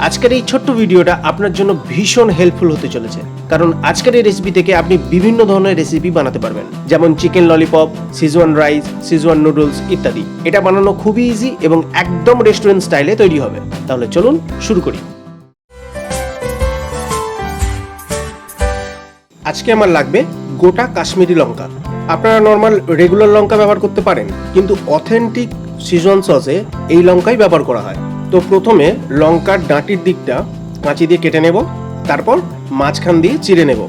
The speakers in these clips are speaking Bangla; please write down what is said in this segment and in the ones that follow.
আজকের এই ছোট্ট ভিডিওটা আপনার জন্য ভীষণ হেল্পফুল হতে চলেছে, কারণ আজকের এই রেসিপি থেকে আপনি বিভিন্ন ধরনের রেসিপি বানাতে পারবেন, যেমন chicken lollipop, schezwan rice, schezwan noodles ইত্যাদি। এটা বানানো খুবই ইজি এবং একদম রেস্টুরেন্ট স্টাইলে তৈরি হবে। তাহলে চলুন শুরু করি। আজকে আমার লাগবে গোটা কাশ্মীরি লঙ্কা। আপনারা নর্মাল রেগুলার লঙ্কা ব্যবহার করতে পারেন, কিন্তু অথেন্টিক শেজওয়ান সসে এই লঙ্কাই ব্যবহার করা হয়। তো প্রথমে লঙ্কার ডাঁটির দিকটা কাঁচি দিয়ে কেটে নেব, তারপর মাঝখান দিয়ে চিড়ে নেব।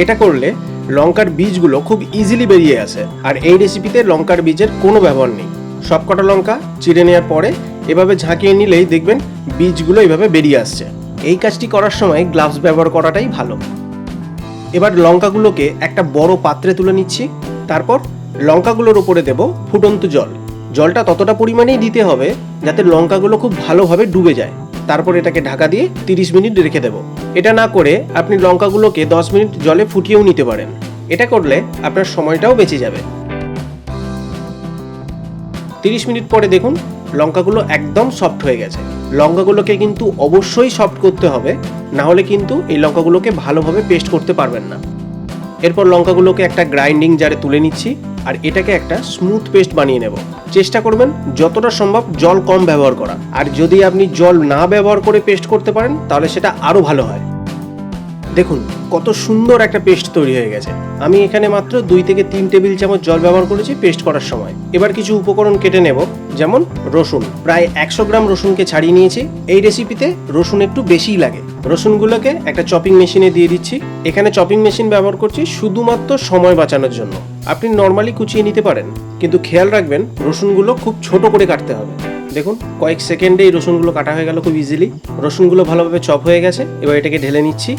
এটা করলে লঙ্কার বীজগুলো খুব ইজিলি বেরিয়ে আসে, আর এই রেসিপিতে লঙ্কার বীজের কোনো ব্যবহার নেই। সবকটা লঙ্কা চিড়ে নেওয়ার পরে এভাবে ঝাঁকিয়ে নিলেই দেখবেন বীজগুলো এইভাবে বেরিয়ে আসছে। এই কাজটি করার সময় গ্লাভস ব্যবহার করাটাই ভালো। এবার লঙ্কাগুলোকে একটা বড় পাত্রে তুলে নিচ্ছি, তারপর লঙ্কাগুলোর উপরে দেব ফুটন্ত জল। জলটা ততটা পরিমাণেই দিতে হবে যাতে লঙ্কাগুলো খুব ভালোভাবে ডুবে যায়। তারপর এটাকে ঢাকা দিয়ে 30 মিনিট রেখে দেব। এটা না করে আপনি লঙ্কাগুলোকে 10 মিনিট জলে ফুটিয়েও নিতে পারেন। এটা করলে আপনার সময়টাও বেঁচে যাবে। 30 মিনিট পরে দেখুন লঙ্কাগুলো একদম সফট হয়ে গেছে। লঙ্কাগুলোকে কিন্তু অবশ্যই সফট করতে হবে, না হলে কিন্তু এই লঙ্কাগুলোকে ভালোভাবে পেস্ট করতে পারবেন না। এরপর লঙ্কাগুলোকে একটা গ্রাইন্ডিং জারে তুলে নিচ্ছি, আর এটাকে একটা স্মুথ পেস্ট বানিয়ে নেব। চেষ্টা করবেন যতটা সম্ভব জল কম ব্যবহার করা, আর যদি আপনি জল না ব্যবহার করে পেস্ট করতে পারেন তাহলে সেটা আরও ভালো হয়। দেখুন কত সুন্দর একটা পেস্ট তৈরি হয়ে গেছে। আমি এখানে মাত্র 2 থেকে 3 টেবিল চামচ জল ব্যবহার করেছি পেস্ট করার সময়। এবার কিছু উপকরণ কেটে নেব, যেমন রসুন। প্রায় 100 গ্রাম রসুনকে ছাড়িয়ে নিয়েছি। এই রেসিপিতে রসুন একটু বেশিই লাগে। রসুনগুলোকে একটা চপিং মেশিনে দিয়ে দিচ্ছি। এখানে চপিং মেশিন ব্যবহার করছি শুধুমাত্র সময় বাঁচানোর জন্য। আপনি নর্মালি কুচিয়ে নিতে পারেন, কিন্তু খেয়াল রাখবেন রসুনগুলো খুব ছোট করে কাটতে হবে। দেখুন কয়েক সেকেন্ডেই রসুনগুলো কাটা হয়ে গেল খুব ইজিলি। রসুনগুলো ভালোভাবে চপ হয়ে গেছে। এবার এটাকে ঢেলে নিচ্ছি।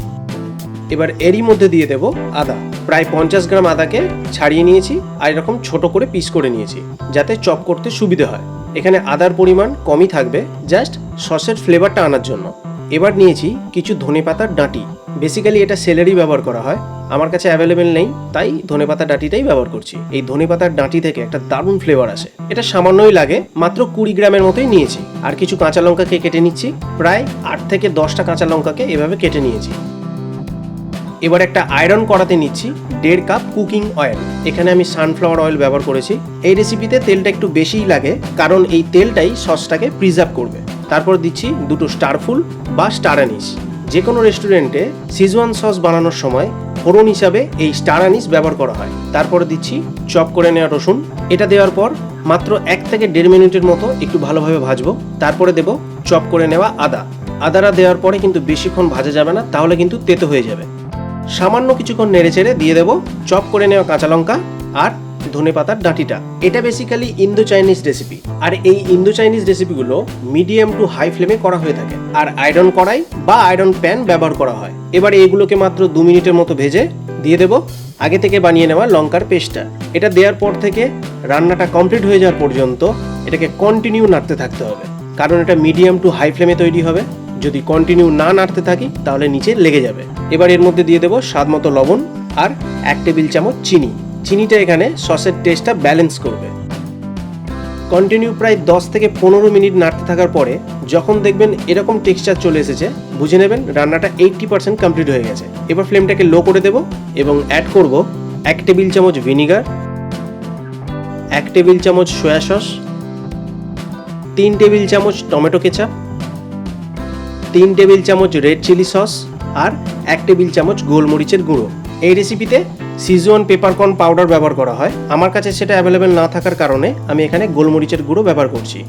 এবার এরই মধ্যে দিয়ে দেব আদা। প্রায় 50 গ্রাম আদাকে ছাড়িয়ে নিয়েছি, আর এরকম ছোট করে পিস করে নিয়েছি যাতে চপ করতে সুবিধে হয়। এখানে আদার পরিমাণ কমই থাকবে, জাস্ট সসের ফ্লেভারটা আনার জন্য। এবার নিয়েছি কিছু ধনেপাতার ডাঁটি। বেসিক্যালি এটা সেলারি ব্যবহার করা হয়, আমার কাছে অ্যাভেলেবেল নেই, তাই ধনেপাতার ডাঁটিটাই ব্যবহার করছি। এই ধনেপাতার ডাঁটি থেকে একটা দারুণ ফ্লেভার আসে। এটা সামান্যই লাগে, মাত্র 20 গ্রামের মতোই নিয়েছি। আর কিছু কাঁচা লঙ্কাকে কেটে নিচ্ছি। প্রায় 8 থেকে 10টা কাঁচা লঙ্কাকে এভাবে কেটে নিয়েছি। এবার একটা আয়রন কড়াতে নিচ্ছি 1.5 কাপ কুকিং অয়েল। এখানে আমি সানফ্লাওয়ার অয়েল ব্যবহার করেছি। এই রেসিপিতে তেলটা একটু বেশিই লাগে, কারণ এই তেলটাই সসটাকে প্রিজার্ভ করবে। তারপর দিচ্ছি 2টো স্টার ফুল বা স্টার আনিস। যে কোনো রেস্টুরেন্টে শেজওয়ান সস বানানোর সময় ফোড়ন হিসাবে এই স্টার আনিস ব্যবহার করা হয়। তারপরে দিচ্ছি চপ করে নেওয়া রসুন। এটা দেওয়ার পর মাত্র 1 থেকে 1.5 মিনিটের মতো একটু ভালোভাবে ভাজবো। তারপরে দেব চপ করে নেওয়া আদা। আদাটা দেওয়ার পরে কিন্তু বেশিক্ষণ ভাজা যাবে না, তাহলে কিন্তু তেতো হয়ে যাবে। সামান্য কিছুক্ষণ নেড়েচেড়ে দিয়ে দেব চপ করে নেওয়া কাঁচা লঙ্কা আর ধনেপাতার ডাঁটিটা। এটা বেসিক্যালি ইন্দো চাইনিজ রেসিপি, আর এই ইন্দো চাইনিজ রেসিপিগুলো মিডিয়াম টু হাই ফ্লেমে করা হয়ে থাকে, আর আয়রন কড়াই বা আয়রন প্যান ব্যবহার করা হয়। এবার এইগুলোকে মাত্র 2 মিনিটের মতো ভেজে দিয়ে দেব আগে থেকে বানিয়ে নেওয়া লঙ্কার পেস্টটা। এটা দেওয়ার পর থেকে রান্নাটা কমপ্লিট হয়ে যাওয়ার পর্যন্ত এটাকে কন্টিনিউ নাড়তে থাকতে হবে, কারণ এটা মিডিয়াম টু হাই ফ্লেমে তৈরি হবে। যদি কন্টিনিউ না নাড়তে থাকি তাহলে নিচে লেগে যাবে। এবার এর মধ্যে দিয়ে দেবো স্বাদ মতো লবণ আর 1 টেবিল চামচ চিনি। চিনিটা এখানে সসের টেস্টটা ব্যালেন্স করবে। কন্টিনিউ প্রায় 10 থেকে 15 মিনিট নাড়তে থাকার পরে যখন দেখবেন এরকম টেক্সচার চলে এসেছে, বুঝে নেবেন রান্নাটা 80% কমপ্লিট হয়ে গেছে। এবার ফ্লেমটাকে লো করে দেব এবং অ্যাড করব 1 টেবিল চামচ ভিনিগার, 1 টেবিল চামচ সয়া সস, 3 টেবিল চামচ টমেটো কেচাপ, 3 টেবিল চামচ রেড চিলি সস আর 1 টেবিল চামচ গোলমরিচের গুঁড়ো। এই রেসিপিতে শেজওয়ান পেপারকর্ন পাউডার ব্যবহার করা হয়, আমার কাছে সেটা অ্যাভেলেবেল না থাকার কারণে আমি এখানে গোলমরিচের গুঁড়ো ব্যবহার করছি।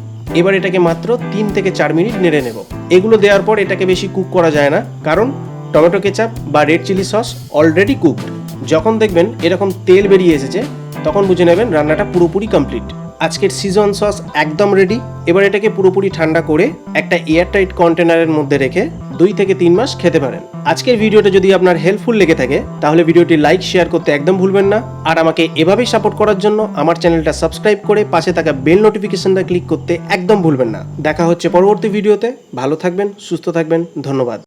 এবার এটাকে মাত্র 3 থেকে 4 মিনিট নেড়ে নেব। এগুলো দেওয়ার পর এটাকে বেশি কুক করা যায় না, কারণ টমেটো কেচাপ বা red chilli sauce already cooked. যখন দেখবেন এরকম তেল বেরিয়ে এসেছে তখন বুঝে নেবেন রান্নাটা পুরোপুরি কমপ্লিট। আজকের শেজওয়ান সস একদম রেডি। এবার এটাকে পুরোপুরি ঠান্ডা করে একটা এয়ারটাইট কন্টেনারের মধ্যে রেখে 2 থেকে 3 মাস খেতে পারেন। আজকের ভিডিওটা যদি আপনার হেল্পফুল লেগে থাকে তাহলে ভিডিওটি লাইক শেয়ার করতে একদম ভুলবেন না, আর আমাকে এভাবেই সাপোর্ট করার জন্য আমার চ্যানেলটা সাবস্ক্রাইব করে পাশে থাকা বেল নোটিফিকেশনটা ক্লিক করতে একদম ভুলবেন না। দেখা হচ্ছে পরবর্তী ভিডিওতে। ভালো থাকবেন, সুস্থ থাকবেন, ধন্যবাদ।